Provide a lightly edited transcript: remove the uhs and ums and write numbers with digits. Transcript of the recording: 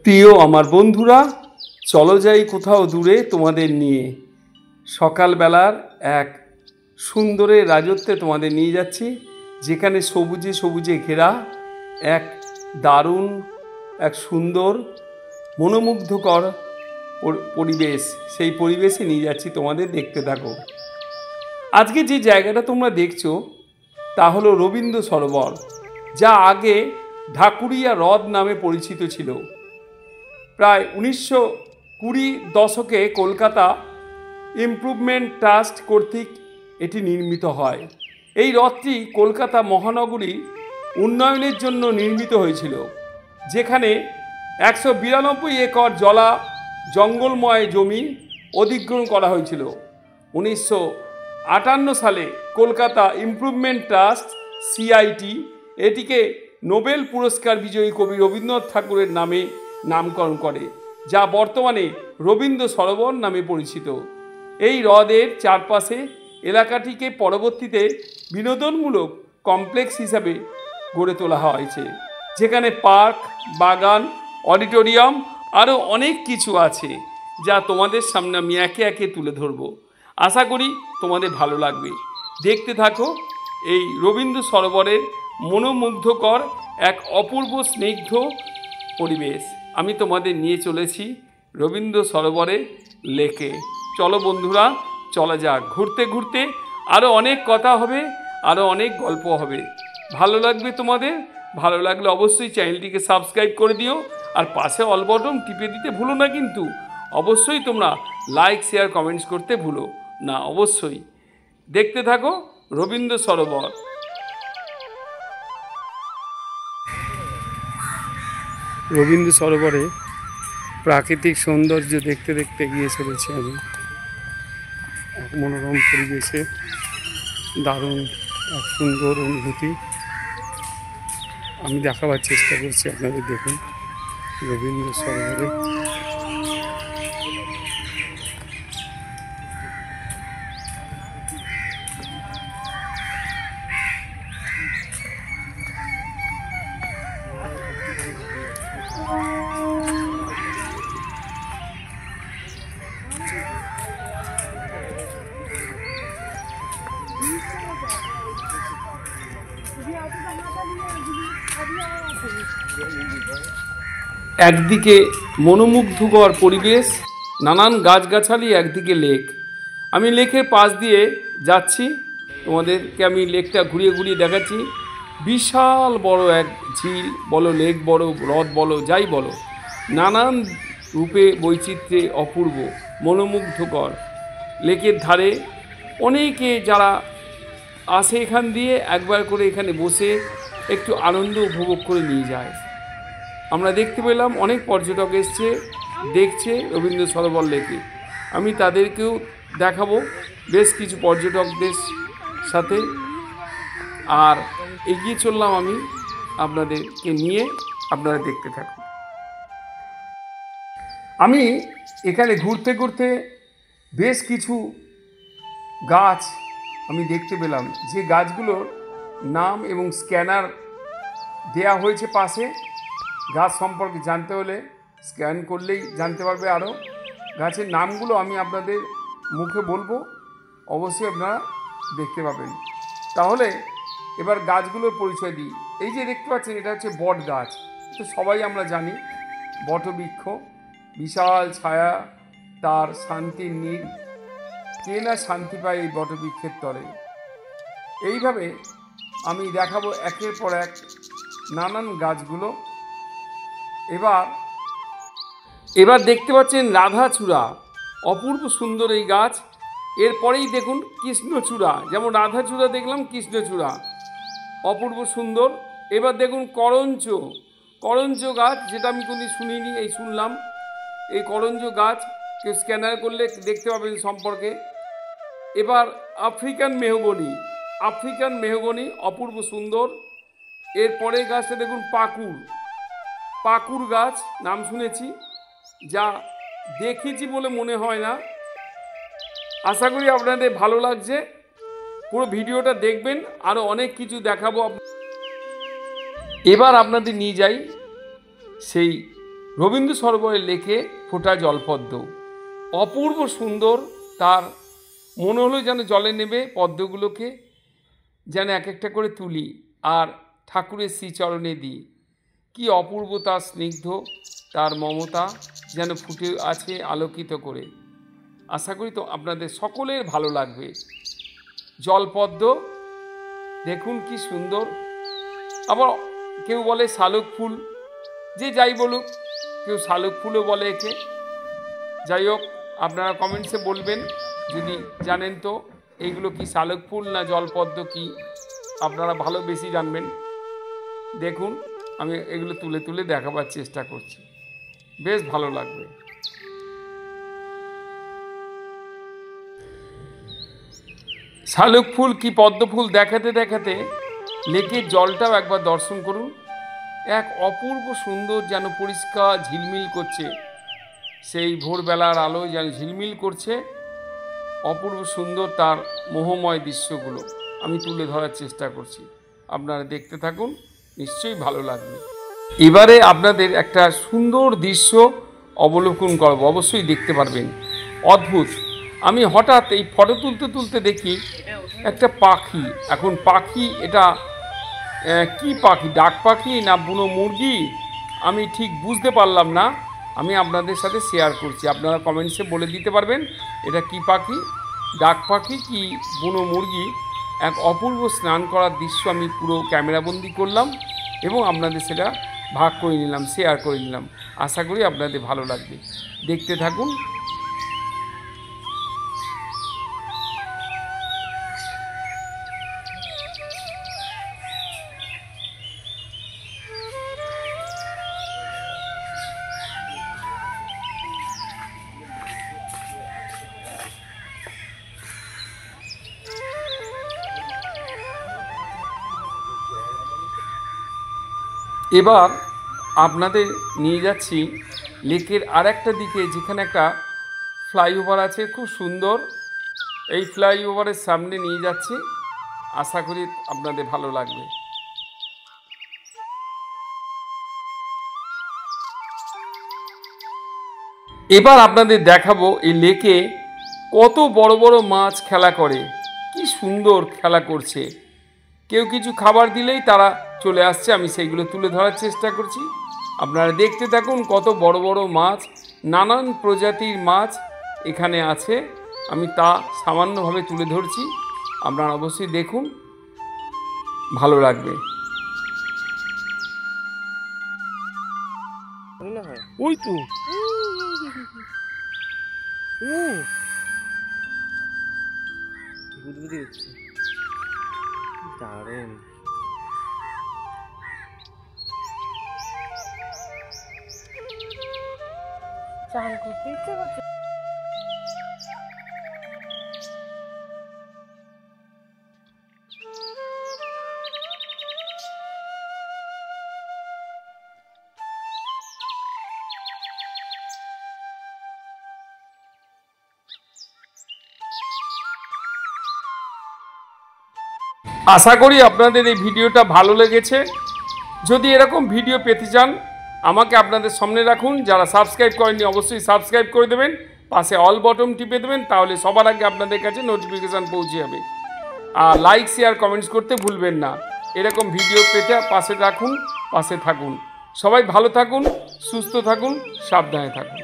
প্রিয় আমার বন্ধুরা, চলো যাই কোথাও দূরে তোমাদের নিয়ে। সকালবেলার এক সুন্দরের রাজত্বে তোমাদের নিয়ে যাচ্ছি, যেখানে সবুজে সবুজে ঘেরা এক দারুণ, এক সুন্দর, মনোমুগ্ধকর পরিবেশ। সেই পরিবেশে নিয়ে যাচ্ছি তোমাদের, দেখতে থাকো। আজকে যে জায়গাটা তোমরা দেখছো তা হলো রবীন্দ্র সরোবর, যা আগে ঢাকুরিয়া হ্রদ নামে পরিচিত ছিল। প্রায় 1920 দশকে কলকাতা ইমপ্রুভমেন্ট ট্রাস্ট কর্তৃক এটি নির্মিত হয়। এই হ্রদটি কলকাতা মহানগরী উন্নয়নের জন্য নির্মিত হয়েছিল, যেখানে 192 একর জঙ্গলময় জমি অধিগ্রহণ করা হয়েছিল। 1958 সালে কলকাতা ইমপ্রুভমেন্ট ট্রাস্ট CIT এটিকে নোবেল পুরস্কার বিজয়ী কবি রবীন্দ্রনাথ ঠাকুরের নামে নামকরণ করে, যা বর্তমানে রবীন্দ্র সরোবর নামে পরিচিত। এই হ্রদের চারপাশে এলাকাটিকে পরবর্তীতে বিনোদনমূলক কমপ্লেক্স হিসাবে গড়ে তোলা হয়েছে, যেখানে পার্ক, বাগান, অডিটোরিয়াম আরও অনেক কিছু আছে, যা তোমাদের সামনে আমি একে একে তুলে ধরব। আশা করি তোমাদের ভালো লাগবে। দেখতে থাকো এই রবীন্দ্র সরোবরের মনোমুগ্ধকর এক অপূর্ব স্নিগ্ধ পরিবেশ। আমি তোমাদের নিয়ে চলেছি রবীন্দ্র সরোবরে লেকে। চলো বন্ধুরা, চলা যাক। ঘুরতে ঘুরতে আরও অনেক কথা হবে, আরও অনেক গল্প হবে। ভালো লাগবে তোমাদের। ভালো লাগলে অবশ্যই চ্যানেলটিকে সাবস্ক্রাইব করে দিও, আর পাশে অল বটন টিপে দিতে ভুলো না কিন্তু। অবশ্যই তোমরা লাইক, শেয়ার, কমেন্টস করতে ভুলো না অবশ্যই। দেখতে থাকো রবীন্দ্র সরোবর। রবীন্দ্র সরোবরে প্রাকৃতিক সৌন্দর্য দেখতে দেখতে গিয়ে চলেছি আমি। এক মনোরম পরিবেশে দারুণ এক সুন্দর অনুভূতি আমি দেখাবার চেষ্টা করছি আপনাদের। দেখুন রবীন্দ্র সরোবরে একদিকে মনোমুগ্ধকর পরিবেশ, নানান গাছগাছালি, একদিকে লেক। আমি লেকের পাশ দিয়ে যাচ্ছি, তোমাদেরকে আমি লেকটা ঘুরিয়ে ঘুরিয়ে দেখাচ্ছি। বিশাল বড় এক ঝিল বলো, লেক বলো, হ্রদ বলো, যাই বলো, নানান রূপে বৈচিত্র্যে অপূর্ব, মনোমুগ্ধকর। লেকের ধারে অনেকে যারা আসে এখান দিয়ে একবার করে এখানে বসে একটু আনন্দ উপভোগ করে নিয়ে যায়। আমরা দেখতে পেলাম অনেক পর্যটক এসছে, দেখছে রবীন্দ্র সরোবর লেকে। আমি তাদেরকেও দেখাবো বেশ কিছু পর্যটকদের সাথে। আর এগিয়ে চললাম আমি আপনাদেরকে নিয়ে, আপনারা দেখতে থাকুন। আমি এখানে ঘুরতে ঘুরতে বেশ কিছু গাছ আমি দেখতে পেলাম, যে গাছগুলোর নাম এবং স্ক্যানার দেয়া হয়েছে পাশে। গাছ সম্পর্কে জানতে হলে স্ক্যান করলেই জানতে পারবে। আরও গাছের নামগুলো আমি আপনাদের মুখে বলবো, অবশ্যই আপনারা দেখতে পাবেন। তাহলে এবার গাছগুলোর পরিচয় দিই। এই যে দেখতে পাচ্ছেন, এটা হচ্ছে বট গাছ। তো সবাই আমরা জানি বটবৃক্ষ, বিশাল ছায়া, তার শান্তির নীড়, কে না শান্তি পায় এই বটবৃক্ষের তলে। এইভাবে আমি দেখাবো একের পর এক নানান গাছগুলো। এবার দেখতে পাচ্ছেন রাধাচূড়া, অপূর্ব সুন্দর এই গাছ। এরপরেই দেখুন কৃষ্ণচূড়া, যেমন রাধাচূড়া দেখলাম, কৃষ্ণচূড়া অপূর্ব সুন্দর। এবার দেখুন করঞ্চ গাছ, যেটা আমি কোনদিন শুনিনি, এই শুনলাম। এই করঞ্চ গাছ কেউ স্ক্যানার করলে দেখতে পাবেন সম্পর্কে। এবার আফ্রিকান মেহগনি অপূর্ব সুন্দর। এরপরে গাছটা দেখুন পাকুর গাছ, নাম শুনেছি, যা দেখেছি বলে মনে হয় না। আশা করি আপনাদের ভালো লাগছে, পুরো ভিডিওটা দেখবেন, আরও অনেক কিছু দেখাবো। এবার আপনাদের নিয়ে যাই সেই রবীন্দ্র সরোবরের লেকে ফোটা জলপদ্ম, অপূর্ব সুন্দর। তার মনে হলো যেন জলে নেবে পদ্মগুলোকে যেন এক একটা করে তুলি আর ঠাকুরের শ্রীচরণে দিই। কি অপূর্ব তার স্নিগ্ধ, তার মমতা যেন ফুটে আছে আলোকিত করে। আশা করি তো আপনাদের সকলের ভালো লাগবে। জলপদ্ম দেখুন কি সুন্দর। আবার কেউ বলে শালুক ফুল, যে যাই বলুক, কেউ শালুক ফুলও বলে একে। যাই হোক, আপনারা কমেন্টসে বলবেন যদি জানেন তো এইগুলো কি শালুক ফুল না জলপদ্ম, কি আপনারা ভালো বেশি জানবেন। দেখুন আমি এগুলো তুলে তুলে দেখাবার চেষ্টা করছি, বেশ ভালো লাগবে। শালুক ফুল কি পদ্ম ফুল দেখাতে দেখাতে লেকের জলটাও একবার দর্শন করুন। এক অপূর্ব সুন্দর, যেন পরিষ্কার ঝিলমিল করছে, সেই ভোরবেলার আলো যেন ঝিলমিল করছে। অপূর্ব সুন্দর তার মোহময় দৃশ্যগুলো আমি তুলে ধরার চেষ্টা করছি, আপনারা দেখতে থাকুন, নিশ্চয়ই ভালো লাগবে। এবারে আপনাদের একটা সুন্দর দৃশ্য অবলোকন করব, অবশ্যই দেখতে পারবেন, অদ্ভুত। আমি হঠাৎ এই ফটো তুলতে তুলতে দেখি একটা পাখি। এখন পাখি এটা কি পাখি, ডাক পাখি না বুনো মুরগি, আমি ঠিক বুঝতে পারলাম না। আমি আপনাদের সাথে শেয়ার করছি, আপনারা কমেন্টসে বলে দিতে পারবেন এটা কি পাখি, ডাক পাখি কি বুনো মুরগি। এক অপূর্ব স্নান করার দৃশ্য আমি পুরো ক্যামেরাবন্দি করলাম এবং আপনাদের সেটা ভাগ করে নিলাম, শেয়ার করে নিলাম। আশা করি আপনাদের ভালো লাগবে, দেখতে থাকুন। এবার আপনাদের নিয়ে যাচ্ছি লেকের আর একটা দিকে, যেখানে একটা ফ্লাইওভার আছে খুব সুন্দর। এই ফ্লাইওভারের সামনে নিয়ে যাচ্ছি, আশা করি আপনাদের ভালো লাগবে। এবার আপনাদের দেখাবো এই লেকে কত বড় বড় মাছ খেলা করে, কি সুন্দর খেলা করছে। কেউ কিছু খাবার দিলেই তারা চলে আসছে, আমি সেইগুলো তুলে ধরার চেষ্টা করছি, আপনারা দেখতে থাকুন। কত বড় বড় মাছ, নানান প্রজাতির মাছ এখানে আছে, আমি তা সামান্যভাবে তুলে ধরছি, আপনারা অবশ্যই দেখুন, ভালো লাগবে। ওই তো দারুণ। চান করতে ইচ্ছে করছে। আশা করি আপনাদের এই ভিডিওটা ভালো লেগেছে। যদি এরকম ভিডিও পেতে চান আমাকে আপনাদের সামনে রাখুন। যারা সাবস্ক্রাইব করেননি অবশ্যই সাবস্ক্রাইব করে দেবেন, পাশে অল বটন টিপে দেবেন, তাহলে সবার আগে আপনাদের কাছে নোটিফিকেশান পৌঁছে যাবে। আর লাইক শেয়ার কমেন্টস করতে ভুলবেন না। এরকম ভিডিও পেতে পাশে রাখুন, পাশে থাকুন। সবাই ভালো থাকুন, সুস্থ থাকুন, সাবধানে থাকুন।